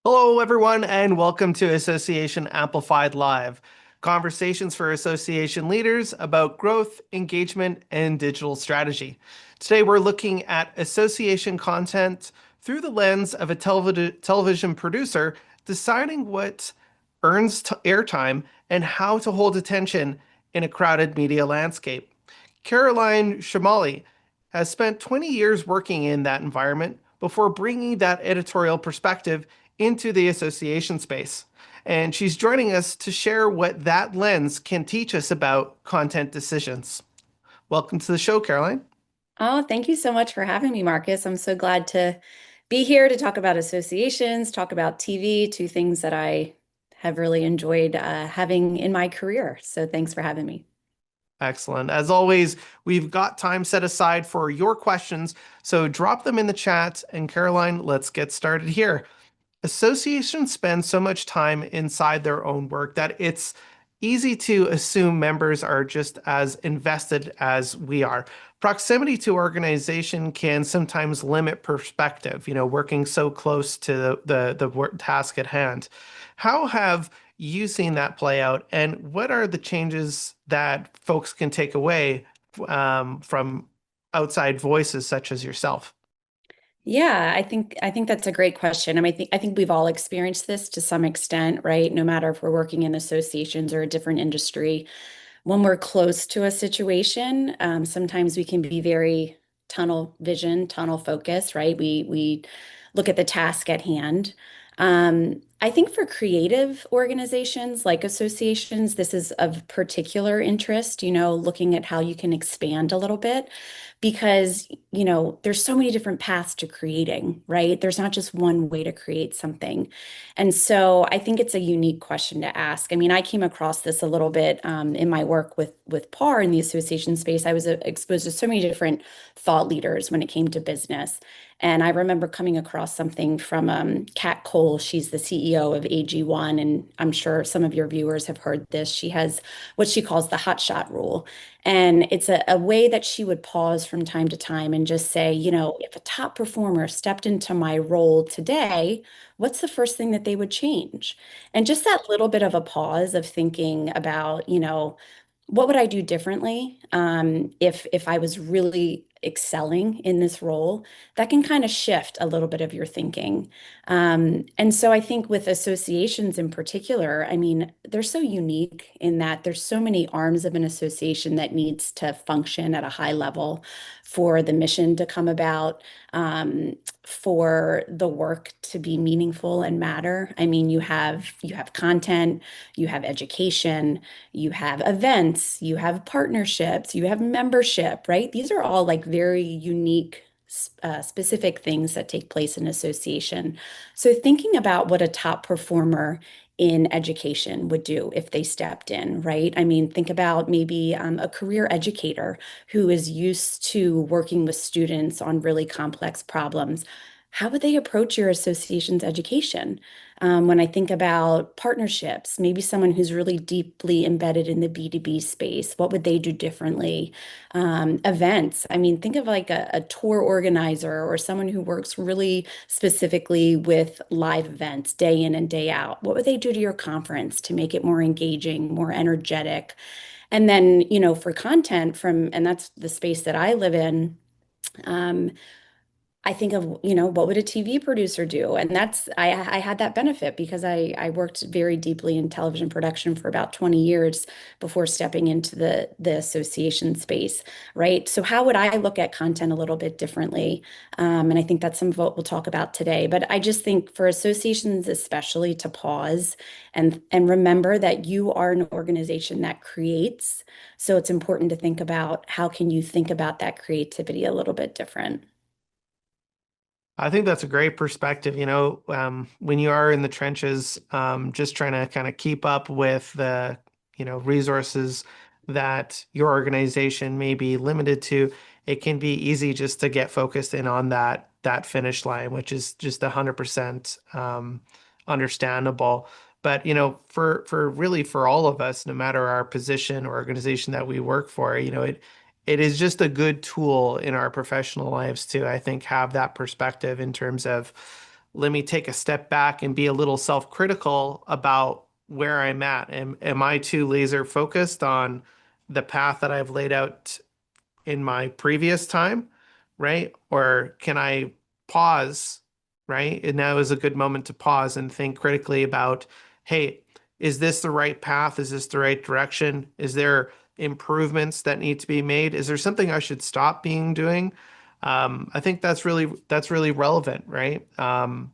Hello, everyone, and welcome to Association Amplified Live, conversations for association leaders about growth, engagement, and digital strategy. Today, we're looking at association content through the lens of a television producer deciding what earns airtime and how to hold attention in a crowded media landscape. Carolyn Shomali has spent 20 years working in that environment before bringing that editorial perspective into the association space. And she's joining us to share what that lens can teach us about content decisions. Welcome to the show, Caroline. Oh, thank you so much for having me, Marcus. I'm so glad to be here to talk about associations, talk about TV, two things that I have really enjoyed having in my career. So thanks for having me. Excellent. As always, we've got time set aside for your questions, so drop them in the chat. And Caroline, let's get started here. Associations spend so much time inside their own work that it's easy to assume members are just as invested as we are. Proximity to organization can sometimes limit perspective, working so close to the work task at hand. How have you seen that play out, and what are the changes that folks can take away from outside voices such as yourself? Yeah, I think that's a great question. I think we've all experienced this to some extent, right? No matter if we're working in associations or a different industry, when we're close to a situation, sometimes we can be very tunnel vision, tunnel focused, right? We look at the task at hand. I think for creative organizations like associations, this is of particular interest, looking at how you can expand a little bit because, there's so many different paths to creating, right? There's not just one way to create something. And so I think it's a unique question to ask. I mean, I came across this a little bit in my work with PAR in the association space. I was exposed to so many different thought leaders when it came to business. And I remember coming across something from Kat Cole. She's the CEO of AG1, and I'm sure some of your viewers have heard this. She has what she calls the hot shot rule. And it's a way that she would pause from time to time and just say, if a top performer stepped into my role today, what's the first thing that they would change? And just that little bit of a pause of thinking about, what would I do differently if I was really excelling in this role? That can kind of shift a little bit of your thinking. And so I think with associations in particular, I mean, they're so unique in that there's so many arms of an association that needs to function at a high level for the mission to come about, for the work to be meaningful and matter. I mean, you have content, you have education, you have events, you have partnerships, you have membership, right? These are all like very unique, specific things that take place in association. So thinking about what a top performer in education would do if they stepped in, right? I mean, think about maybe a career educator who is used to working with students on really complex problems. How would they approach your association's education? When I think about partnerships, maybe someone who's really deeply embedded in the B2B space, what would they do differently? Events, I mean, think of like a tour organizer or someone who works really specifically with live events day in and day out. What would they do to your conference to make it more engaging, more energetic? And then, for content and that's the space that I live in. um, I think of, what would a TV producer do? And I had that benefit because I worked very deeply in television production for about 20 years before stepping into the association space, right? So how would I look at content a little bit differently? And I think that's some of what we'll talk about today. But I just think for associations, especially to pause and remember that you are an organization that creates. So it's important to think about how can you think about that creativity a little bit different. I think that's a great perspective. When you are in the trenches, just trying to kind of keep up with the, resources that your organization may be limited to, it can be easy just to get focused in on that finish line, which is just 100% understandable. But for really for all of us, no matter our position or organization that we work for, it is just a good tool in our professional lives to, I think, have that perspective in terms of let me take a step back and be a little self-critical about where I'm at. Am I too laser focused on the path that I've laid out in my previous time, right? Or can I pause, right? And now is a good moment to pause and think critically about, hey, is this the right path? Is this the right direction? Is there improvements that need to be made? Is there something I should stop being doing? I think that's really relevant, right? Often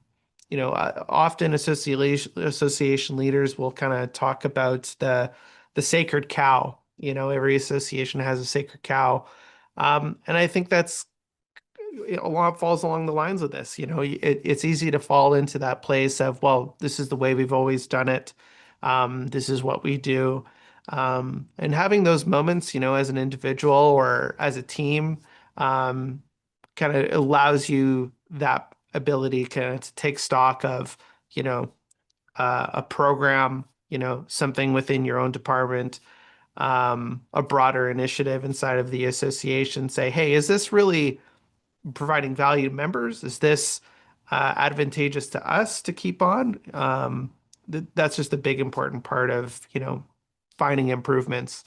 association leaders will kind of talk about the sacred cow. Every association has a sacred cow, and I think that's a lot falls along the lines of this. It's easy to fall into that place of, well, this is the way we've always done it. This is what we do. And having those moments, as an individual or as a team, um, kind of allows you that ability kind of to take stock of, you know, a program, something within your own department, a broader initiative inside of the association, say, hey, is this really providing value to members? Is this advantageous to us to keep on? That's just a big important part of, finding improvements.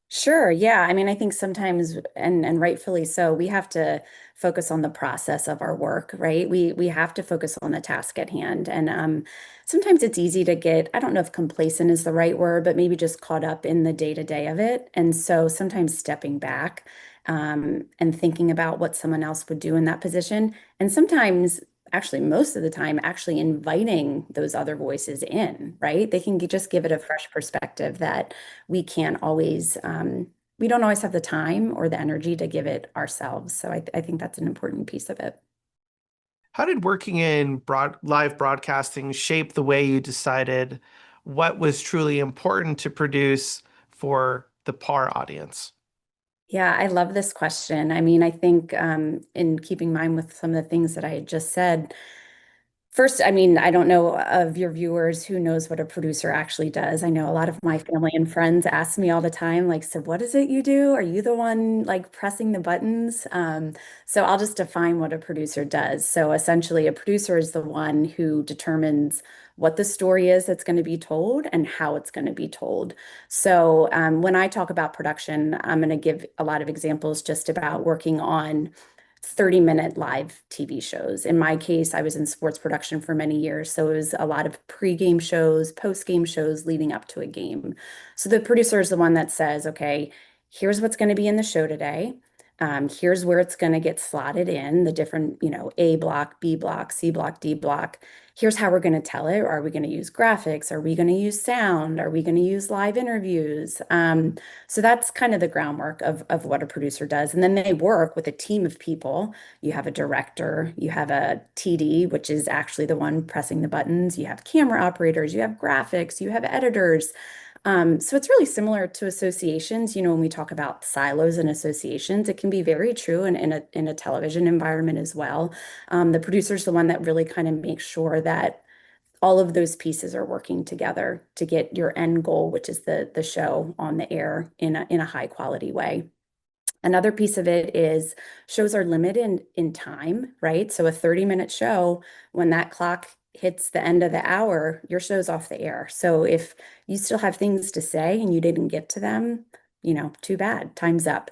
Sure. Yeah. I mean, I think sometimes, and rightfully so, we have to focus on the process of our work, right? We have to focus on the task at hand. And sometimes it's easy to get, I don't know if complacent is the right word, but maybe just caught up in the day-to-day of it. And so sometimes stepping back and thinking about what someone else would do in that position. And sometimes, actually, most of the time, actually inviting those other voices in, right? They can just give it a fresh perspective that we can't always we don't always have the time or the energy to give it ourselves. So I think that's an important piece of it. How did working in live broadcasting shape the way you decided what was truly important to produce for the PAR audience? Yeah, I love this question. I mean, I think in keeping mind with some of the things that I had just said, first, I mean, I don't know of your viewers who knows what a producer actually does. I know a lot of my family and friends ask me all the time, like, so what is it you do? Are you the one like pressing the buttons? So I'll just define what a producer does. So essentially, a producer is the one who determines what the story is that's going to be told and how it's going to be told. So when I talk about production, I'm going to give a lot of examples just about working on 30-minute live TV shows. In my case, I was in sports production for many years, so it was a lot of pre-game shows, post-game shows leading up to a game. So the producer is the one that says, okay, here's what's going to be in the show today. Here's where it's going to get slotted in, the different, A block, B block, C block, D block. Here's how we're going to tell it. Are we going to use graphics? Are we going to use sound? Are we going to use live interviews? So that's kind of the groundwork of what a producer does. And then they work with a team of people. You have a director, you have a TD, which is actually the one pressing the buttons. You have camera operators, you have graphics, you have editors. So it's really similar to associations. When we talk about silos and associations, it can be very true in a television environment as well. The producer is the one that really kind of makes sure that all of those pieces are working together to get your end goal, which is the show on the air in a high quality way. Another piece of it is shows are limited in time, right? So a 30-minute show, when that clock hits the end of the hour, your show's off the air. So if you still have things to say and you didn't get to them, too bad, time's up.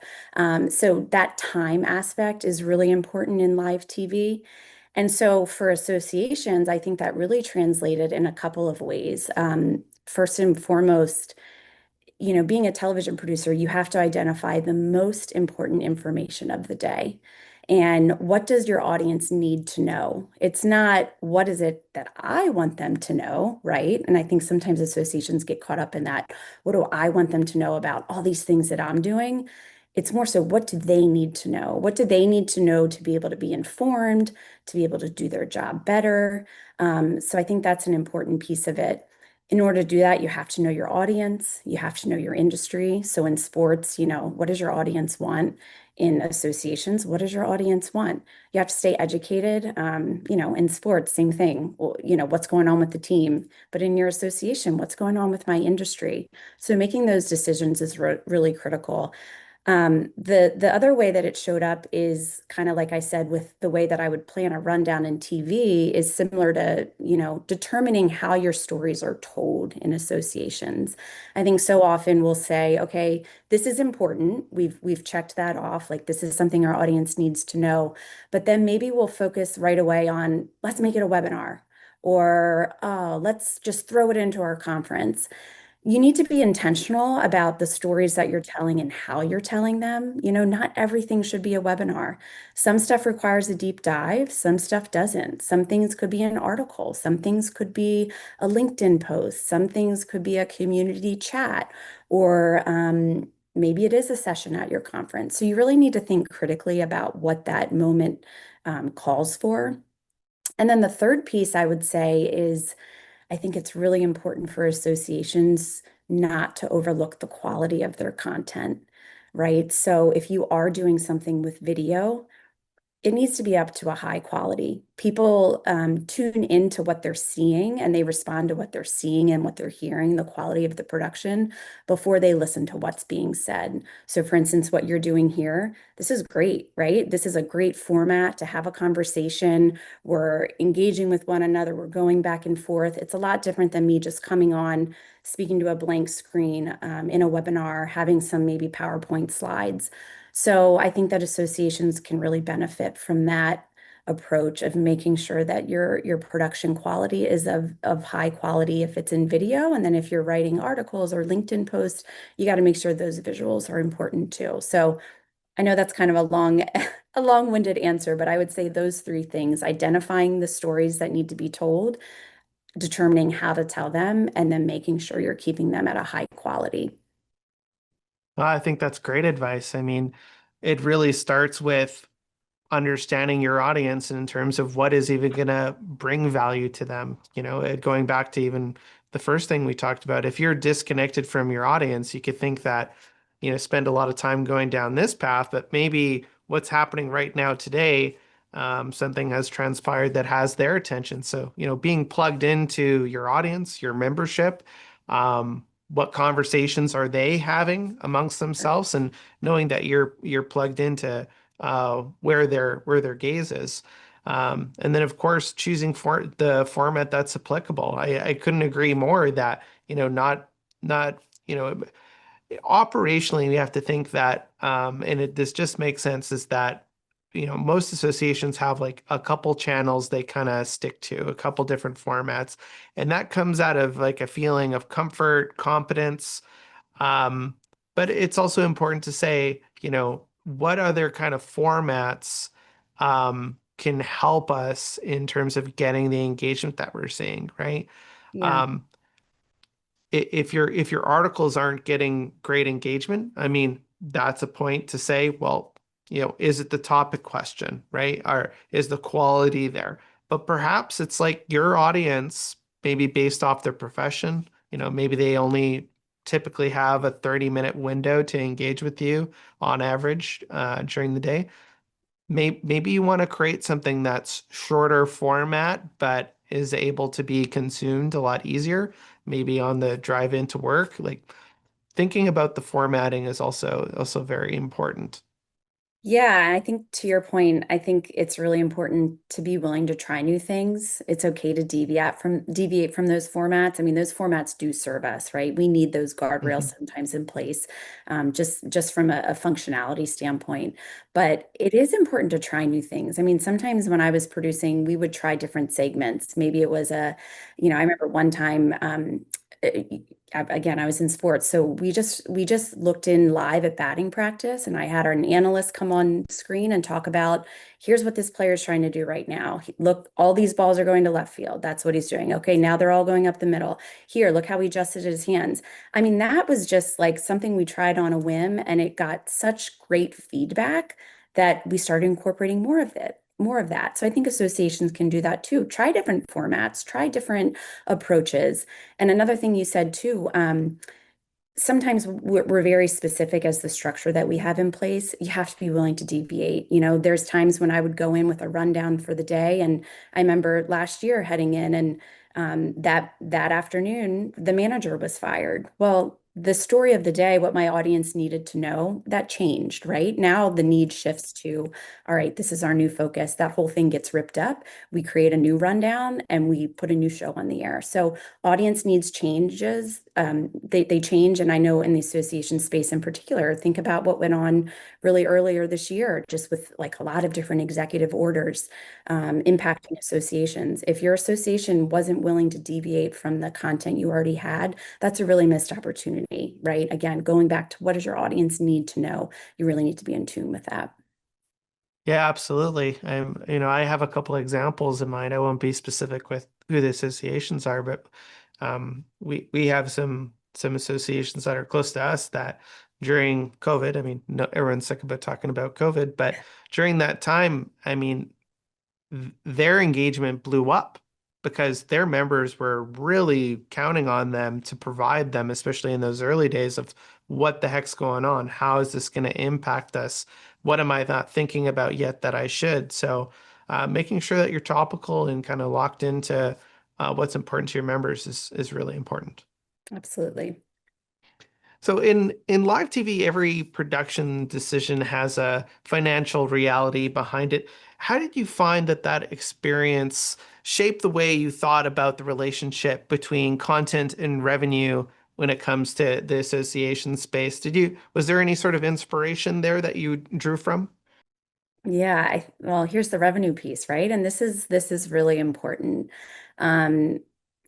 So that time aspect is really important in live TV. And so for associations, I think that really translated in a couple of ways. First and foremost, being a television producer, you have to identify the most important information of the day. And what does your audience need to know? It's not what is it that I want them to know, right? And I think sometimes associations get caught up in that. What do I want them to know about all these things that I'm doing? It's more so, what do they need to know? What do they need to know to be able to be informed, to be able to do their job better? So I think that's an important piece of it. In order to do that, you have to know your audience, you have to know your industry. So in sports, what does your audience want? In associations, what does your audience want? You have to stay educated. In sports, same thing. Well, what's going on with the team, but in your association, what's going on with my industry? So making those decisions is really critical. The other way that it showed up is kind of like I said, with the way that I would plan a rundown in TV is similar to, determining how your stories are told in associations. I think so often we'll say, okay, this is important. We've checked that off. Like this is something our audience needs to know. But then maybe we'll focus right away on let's make it a webinar or let's just throw it into our conference. You need to be intentional about the stories that you're telling and how you're telling them. Not everything should be a webinar. Some stuff requires a deep dive, some stuff doesn't. Some things could be an article, some things could be a LinkedIn post, some things could be a community chat, or maybe it is a session at your conference. So you really need to think critically about what that moment calls for. And then the third piece I would say is I think it's really important for associations not to overlook the quality of their content, right? So if you are doing something with video, it needs to be up to a high quality. People tune into what they're seeing and they respond to what they're seeing and what they're hearing, the quality of the production, before they listen to what's being said. So, for instance, what you're doing here, this is great, right? This is a great format to have a conversation. We're engaging with one another, we're going back and forth. It's a lot different than me just coming on, speaking to a blank screen in a webinar, having some maybe PowerPoint slides. So I think that associations can really benefit from that approach of making sure that your production quality is of high quality if it's in video. And then if you're writing articles or LinkedIn posts, you got to make sure those visuals are important too. So I know that's kind of a a long-winded answer, but I would say those three things: identifying the stories that need to be told, determining how to tell them, and then making sure you're keeping them at a high quality. Well, I think that's great advice. I mean, it really starts with understanding your audience in terms of what is even going to bring value to them. Going back to even the first thing we talked about, if you're disconnected from your audience, you could think that, spend a lot of time going down this path, but maybe what's happening right now today, something has transpired that has their attention. So, being plugged into your audience, your membership, what conversations are they having amongst themselves, and knowing that you're plugged into where their gaze is. And then, of course, choosing for the format that's applicable. I couldn't agree more that, not, operationally, we have to think that, this just makes sense, is that, most associations have like a couple channels they kind of stick to, a couple different formats. And that comes out of like a feeling of comfort, competence, um, but it's also important to say, what other kind of formats can help us in terms of getting the engagement that we're seeing, right? Yeah. Um, if your articles aren't getting great engagement, I mean, that's a point to say, well, is it the topic question, right? Or is the quality there? But perhaps it's like your audience, maybe based off their profession, maybe they only typically have a 30-minute window to engage with you on average during the day. Maybe you want to create something that's shorter format, but is able to be consumed a lot easier, maybe on the drive into work. Like thinking about the formatting is also very important. Yeah, I think to your point, I think it's really important to be willing to try new things. It's okay to deviate from those formats. I mean, those formats do serve us, right? We need those guardrails Mhm. sometimes in place, just from a functionality standpoint. But it is important to try new things. I mean, sometimes when I was producing, we would try different segments. Maybe it was I remember one time. Again, I was in sports, so we just looked in live at batting practice, and I had an analyst come on screen and talk about, here's what this player is trying to do right now. Look, all these balls are going to left field. That's what he's doing. Okay, now they're all going up the middle. Here, look how he adjusted his hands. I mean, that was just like something we tried on a whim, and it got such great feedback that we started incorporating more of that. So I think associations can do that too. Try different formats, try different approaches. And another thing you said too, sometimes we're very specific as the structure that we have in place. You have to be willing to deviate. There's times when I would go in with a rundown for the day, and I remember last year heading in, and that afternoon the manager was fired. Well, the story of the day, what my audience needed to know, that changed, right? Now the need shifts to, all right, this is our new focus. That whole thing gets ripped up. We create a new rundown and we put a new show on the air. So audience needs changes. They change. And I know in the association space in particular, think about what went on really earlier this year, just with like a lot of different executive orders impacting associations. If your association wasn't willing to deviate from the content you already had, that's a really missed opportunity, right? Again, going back to what does your audience need to know? You really need to be in tune with that. Yeah, absolutely. I have a couple of examples in mind. I won't be specific with who the associations are, but we have some associations that are close to us that during COVID, I mean, no, everyone's sick about talking about COVID, but during that time, I mean, their engagement blew up because their members were really counting on them to provide them, especially in those early days of what the heck's going on? How is this going to impact us? What am I not thinking about yet that I should? So, making sure that you're topical and kind of locked into what's important to your members is really important. Absolutely. So in live TV, every production decision has a financial reality behind it. How did you find that experience shaped the way you thought about the relationship between content and revenue when it comes to the association space? Was there any sort of inspiration there that you drew from? Yeah, well, here's the revenue piece, right? And this is really important. Um,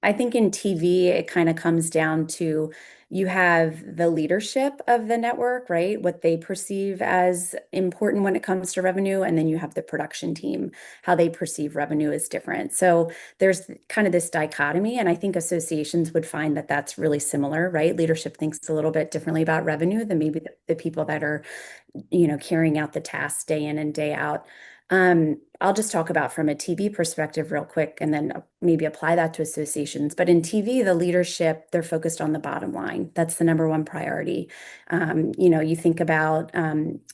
I think in TV, it kind of comes down to you have the leadership of the network, right? What they perceive as important when it comes to revenue, and then you have the production team, how they perceive revenue is different. So there's kind of this dichotomy, and I think associations would find that that's really similar, right? Leadership thinks a little bit differently about revenue than maybe the people that are carrying out the tasks day in and day out. I'll just talk about from a TV perspective real quick and then maybe apply that to associations. But in TV, the leadership, they're focused on the bottom line. That's the number one priority. You think about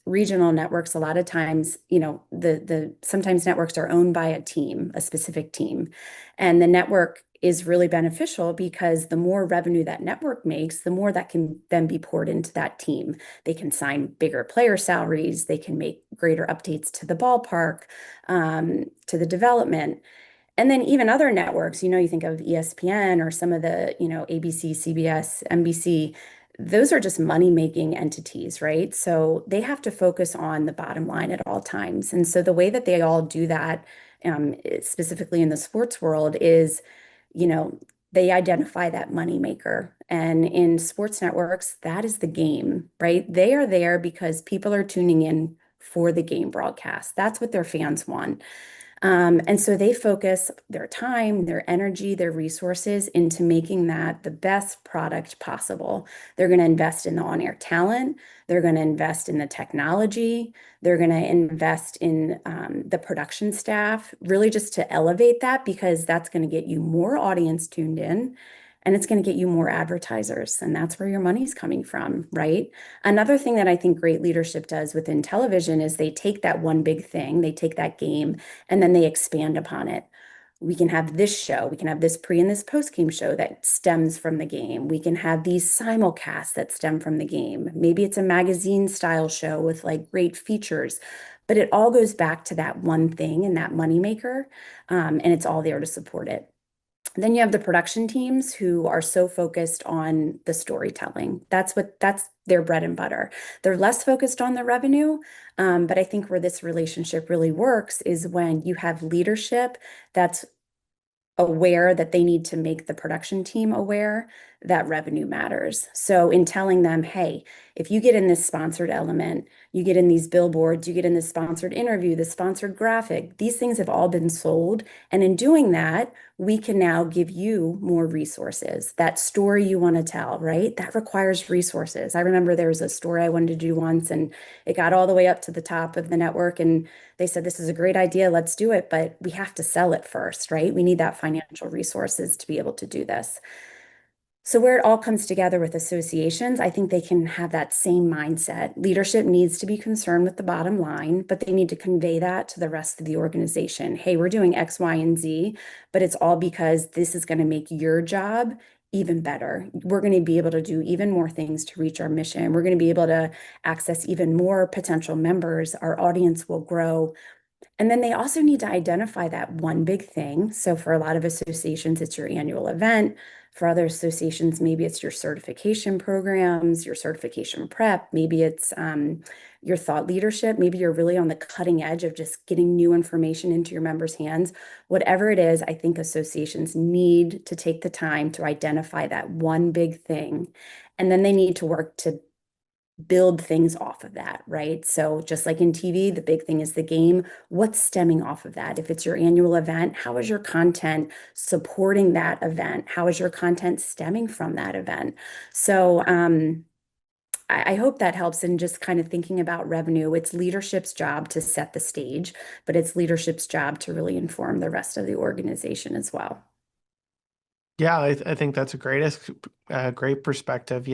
regional networks, a lot of times, the sometimes networks are owned by a team, a specific team. And the network is really beneficial because the more revenue that network makes, the more that can then be poured into that team. They can sign bigger player salaries. They can make greater updates to the ballpark, to the development. And then even other networks, you think of ESPN or some of the, ABC, CBS, NBC, those are just money-making entities, right? So they have to focus on the bottom line at all times. And so the way that they all do that, specifically in the sports world, is you know, they identify that money maker. And in sports networks, that is the game, right? They are there because people are tuning in for the game broadcast. That's what their fans want. And so they focus their time, their energy, their resources into making that the best product possible. They're going to invest in the on-air talent. They're going to invest in the technology. They're going to invest in the production staff, really just to elevate that because that's going to get you more audience tuned in and it's going to get you more advertisers. And that's where your money's coming from, right? Another thing that I think great leadership does within television is they take that one big thing, they take that game, and then they expand upon it. We can have this show, we can have this pre and this post game show that stems from the game. We can have these simulcasts that stem from the game. Maybe it's a magazine style show with like great features, but it all goes back to that one thing and that moneymaker, and it's all there to support it. Then you have the production teams who are so focused on the storytelling. That's their bread and butter. They're less focused on the revenue, but I think where this relationship really works is when you have leadership that's aware that they need to make the production team aware that revenue matters. So in telling them, hey, if you get in this sponsored element, you get in these billboards, you get in this sponsored interview, this sponsored graphic, these things have all been sold. And in doing that, we can now give you more resources. That story you want to tell, right? That requires resources. I remember there was a story I wanted to do once and it got all the way up to the top of the network and they said, this is a great idea, let's do it, but we have to sell it first, right? We need that financial resources to be able to do this. So where it all comes together with associations, I think they can have that same mindset. Leadership needs to be concerned with the bottom line, but they need to convey that to the rest of the organization. Hey, we're doing X, Y, and Z, but it's all because this is going to make your job even better. We're going to be able to do even more things to reach our mission. We're going to be able to access even more potential members. Our audience will grow. And then they also need to identify that one big thing. So for a lot of associations, it's your annual event. For other associations, maybe it's your certification programs, your certification prep. Maybe it's your thought leadership. Maybe you're really on the cutting edge of just getting new information into your members' hands. Whatever it is, I think associations need to take the time to identify that one big thing. And then they need to work to build things off of that, right? So just like in TV, the big thing is the game. What's stemming off of that? If it's your annual event, how is your content supporting that event? How is your content stemming from that event? So I hope that helps in just kind of thinking about revenue. It's leadership's job to set the stage, but it's leadership's job to really inform the rest of the organization as well. Yeah, I think that's a great perspective.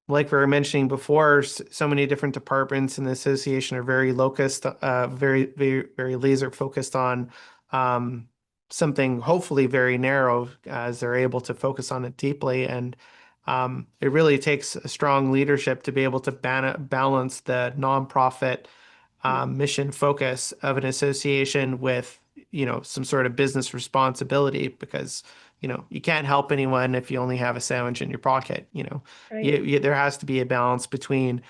Like we were mentioning before, so many different departments in the association are very locust, very laser focused on um, something hopefully very narrow as they're able to focus on it deeply. And it really takes a strong leadership to be able to balance the nonprofit mission focus of an association with, some sort of business responsibility because, you can't help anyone if you only have a sandwich in your pocket, Right. there has to be a balance between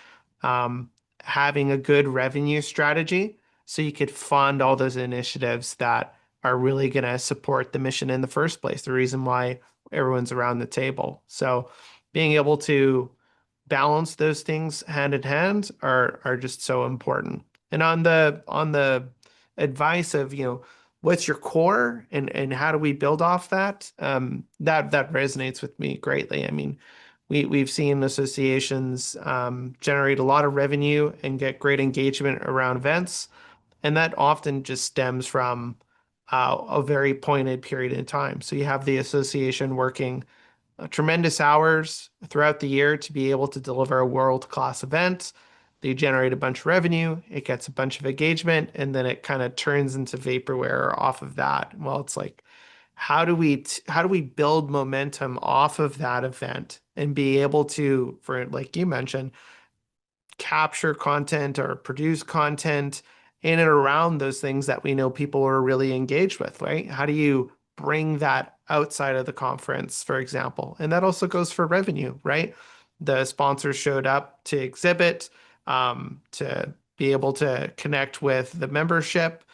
um, having a good revenue strategy so you could fund all those initiatives that are really going to support the mission in the first place, the reason why everyone's around the table. So being able to balance those things hand in hand are just so important. And on the advice of, what's your core and how do we build off that? That resonates with me greatly. I mean, we've seen associations generate a lot of revenue and get great engagement around events, and that often just stems from a very pointed period in time. So you have the association working tremendous hours throughout the year to be able to deliver a world-class event. They generate a bunch of revenue, it gets a bunch of engagement, and then it kind of turns into vaporware off of that. Well, it's like, how do we build momentum off of that event and be able to, for like you mentioned, capture content or produce content in and around those things that we know people are really engaged with, right? How do you bring that outside of the conference, for example? And that also goes for revenue, right? The sponsors showed up to exhibit, to be able to connect with the membership,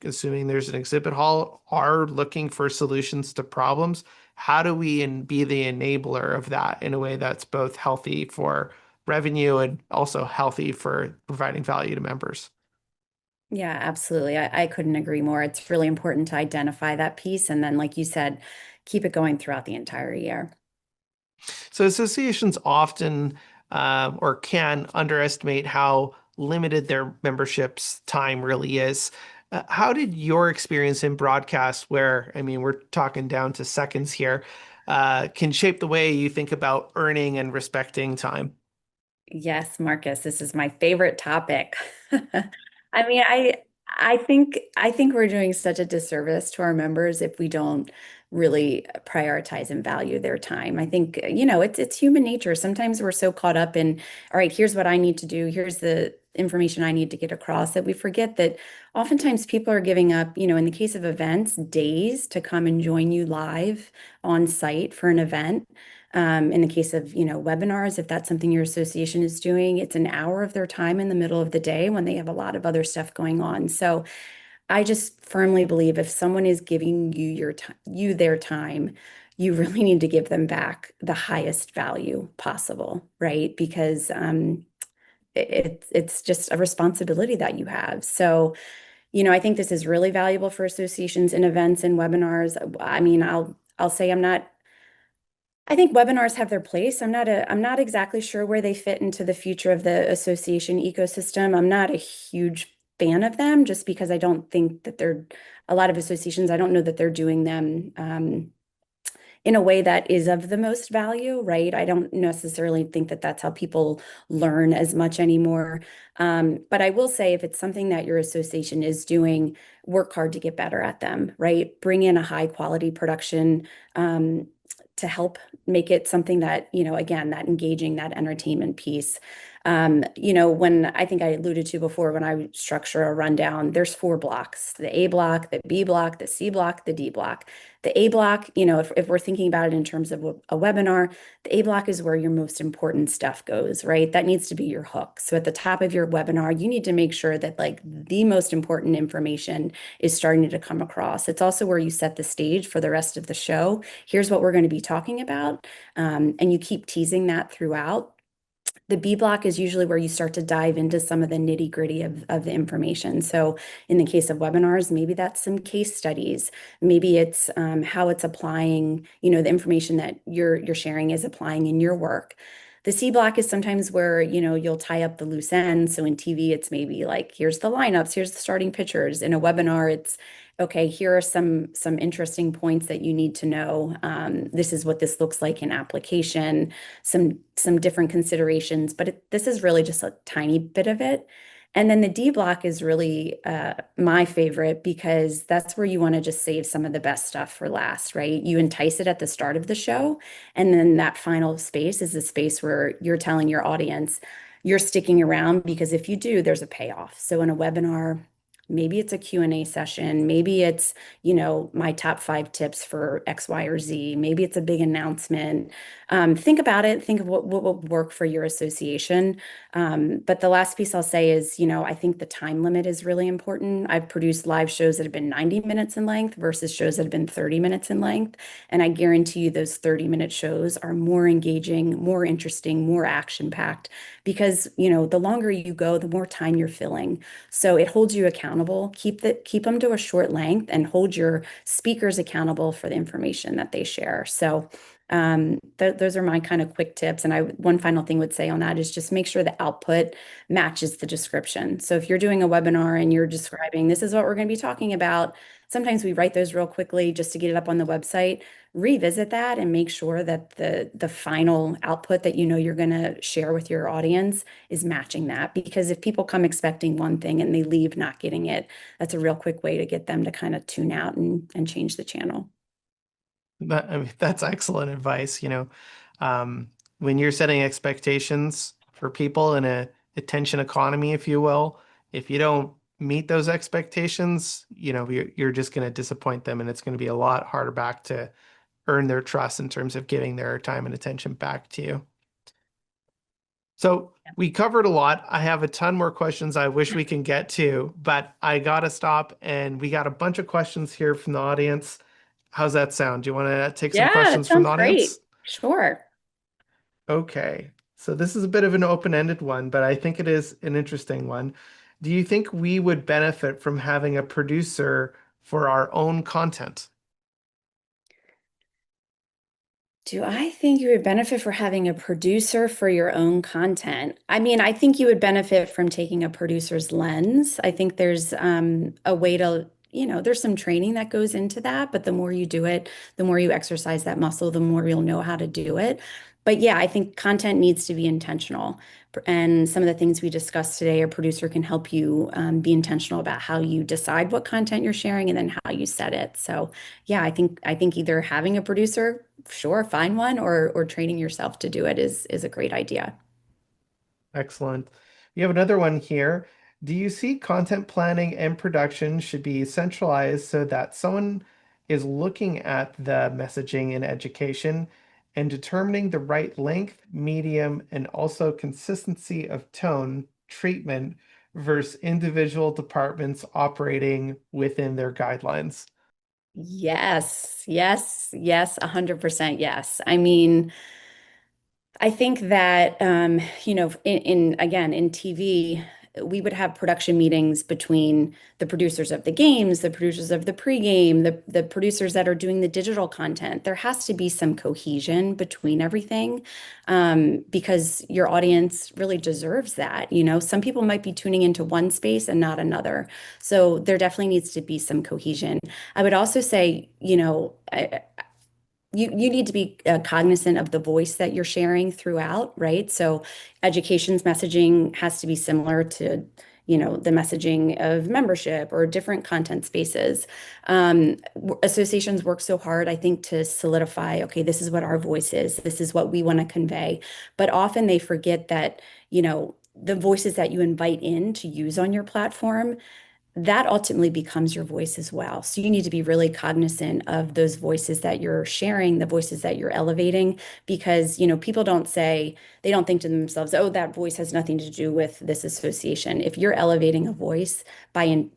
assuming there's an exhibit hall, are looking for solutions to problems. How do we be the enabler of that in a way that's both healthy for revenue and also healthy for providing value to members? Yeah, absolutely. I couldn't agree more. It's really important to identify that piece. And then, like you said, keep it going throughout the entire year. So associations often or can underestimate how limited their membership's time really is. How did your experience in broadcast, where, I mean, we're talking down to seconds here, can shape the way you think about earning and respecting time? Yes, Marcus, this is my favorite topic. I mean, I think we're doing such a disservice to our members if we don't really prioritize and value their time. I think, it's human nature. Sometimes we're so caught up in, all right, here's what I need to do, here's the information I need to get across, that we forget that oftentimes people are giving up, in the case of events, days to come and join you live on site for an event. In the case of, webinars, if that's something your association is doing, it's an hour of their time in the middle of the day when they have a lot of other stuff going on. So I just firmly believe if someone is giving you their time, you really need to give them back the highest value possible, right? Because it's just a responsibility that you have. So, I think this is really valuable for associations and events and webinars. I mean, I'll say I think webinars have their place. I'm not exactly sure where they fit into the future of the association ecosystem. I'm not a huge fan of them just because I don't think that they're a lot of associations, I don't know that they're doing them in a way that is of the most value, right? I don't necessarily think that that's how people learn as much anymore. But I will say if it's something that your association is doing, work hard to get better at them, right? Bring in a high quality production to help make it something that, again, that engaging, that entertainment piece. When I think I alluded to before, when I structure a rundown, there's four blocks: the A block, the B block, the C block, the D block. The A block, if we're thinking about it in terms of a webinar, the A block is where your most important stuff goes, right? That needs to be your hook. So at the top of your webinar, you need to make sure that like the most important information is starting to come across. It's also where you set the stage for the rest of the show. Here's what we're going to be talking about. And you keep teasing that throughout. The B block is usually where you start to dive into some of the nitty gritty of the information. So in the case of webinars, maybe that's some case studies. Maybe it's how it's applying, the information that you're sharing is applying in your work. The C block is sometimes where, you'll tie up the loose ends. So in TV, it's maybe like, here's the lineups, here's the starting pitchers. In a webinar, it's okay, here are some interesting points that you need to know. This is what this looks like in application, some different considerations, but this is really just a tiny bit of it. And then the D block is really my favorite because that's where you want to just save some of the best stuff for last, right? You entice it at the start of the show, and then that final space is the space where you're telling your audience you're sticking around because if you do, there's a payoff. So in a webinar, maybe it's a Q&A session, maybe it's, my top 5 tips for X, Y, or Z, maybe it's a big announcement. Think about it, think of what will work for your association. But the last piece I'll say is, I think the time limit is really important. I've produced live shows that have been 90 minutes in length versus shows that have been 30 minutes in length. And I guarantee you those 30-minute shows are more engaging, more interesting, more action-packed because, the longer you go, the more time you're filling. So it holds you accountable. Keep them to a short length and hold your speakers accountable for the information that they share. So those are my kind of quick tips. And one final thing would say on that is just make sure the output matches the description. So if you're doing a webinar and you're describing this is what we're going to be talking about, sometimes we write those real quickly just to get it up on the website. Revisit that and make sure that the final output that you're going to share with your audience is matching that. Because if people come expecting one thing and they leave not getting it, that's a real quick way to get them to kind of tune out and change the channel. That's excellent advice. When you're setting expectations for people in a attention economy, if you will, if you don't meet those expectations, you're just going to disappoint them, and it's going to be a lot harder back to earn their trust in terms of giving their time and attention back to you. So we covered a lot. I have a ton more questions I wish we can get to, but I gotta stop, and we got a bunch of questions here from the audience. How's that sound? Do you want to take some Yeah, it questions from the sounds great. audience? Sure. Okay. So this is a bit of an open-ended one, but I think it is an interesting one. Do you think we would benefit from having a producer for our own content? Do I think you would benefit for having a producer for your own content? I mean, I think you would benefit from taking a producer's lens. I think there's a way to, there's some training that goes into that, but the more you do it, the more you exercise that muscle, the more you'll know how to do it. But yeah, I think content needs to be intentional. And some of the things we discussed today, a producer can help you be intentional about how you decide what content you're sharing and then how you set it. So yeah, I think either having a producer, sure, find one, or training yourself to do it is a great idea. Excellent. We have another one here. Do you see content planning and production should be centralized so that someone is looking at the messaging and education and determining the right length, medium, and also consistency of tone treatment versus individual departments operating within their guidelines? Yes, yes, yes, 100% yes. I mean, I think that again in TV, we would have production meetings between the producers of the games, the producers of the pregame, the producers that are doing the digital content. There has to be some cohesion between everything, because your audience really deserves that. Some people might be tuning into one space and not another, so there definitely needs to be some cohesion. I would also say, you need to be cognizant of the voice that you're sharing throughout, right? So education's messaging has to be similar to, the messaging of membership or different content spaces. Associations work so hard, I think, to solidify, okay, this is what our voice is, this is what we want to convey. But often they forget that, the voices that you invite in to use on your platform, that ultimately becomes your voice as well. So you need to be really cognizant of those voices that you're sharing, the voices that you're elevating, because, people don't say, they don't think to themselves, oh, that voice has nothing to do with this association. If you're elevating a voice by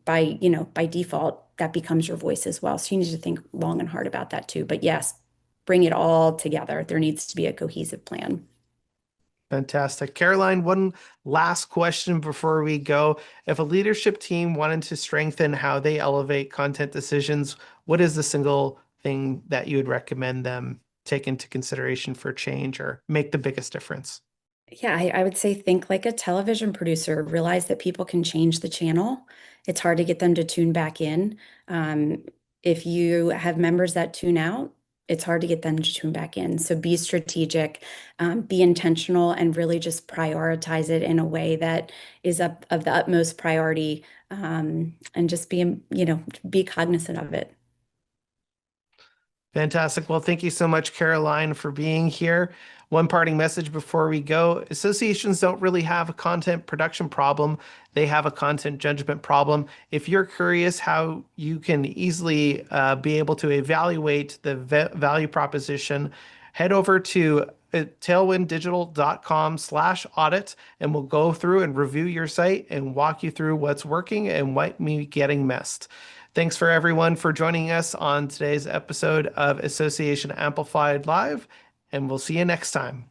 default, that becomes your voice as well. So you need to think long and hard about that too. But yes, bring it all together. There needs to be a cohesive plan. Fantastic. Caroline, one last question before we go. If a leadership team wanted to strengthen how they elevate content decisions, what is the single thing that you would recommend them take into consideration for change or make the biggest difference? Yeah, I would say think like a television producer. Realize that people can change the channel. It's hard to get them to tune back in. Um, if you have members that tune out, it's hard to get them to tune back in. So be strategic, be intentional, and really just prioritize it in a way that is of the utmost priority, and just be cognizant of it. Fantastic. Well, thank you so much, Caroline, for being here. One parting message before we go. Associations don't really have a content production problem. They have a content judgment problem. If you're curious how you can easily be able to evaluate the value proposition, head over to tailwinddigital.com/audit, and we'll go through and review your site and walk you through what's working and what may be getting missed. Thanks for everyone for joining us on today's episode of Association Amplified Live, and we'll see you next time.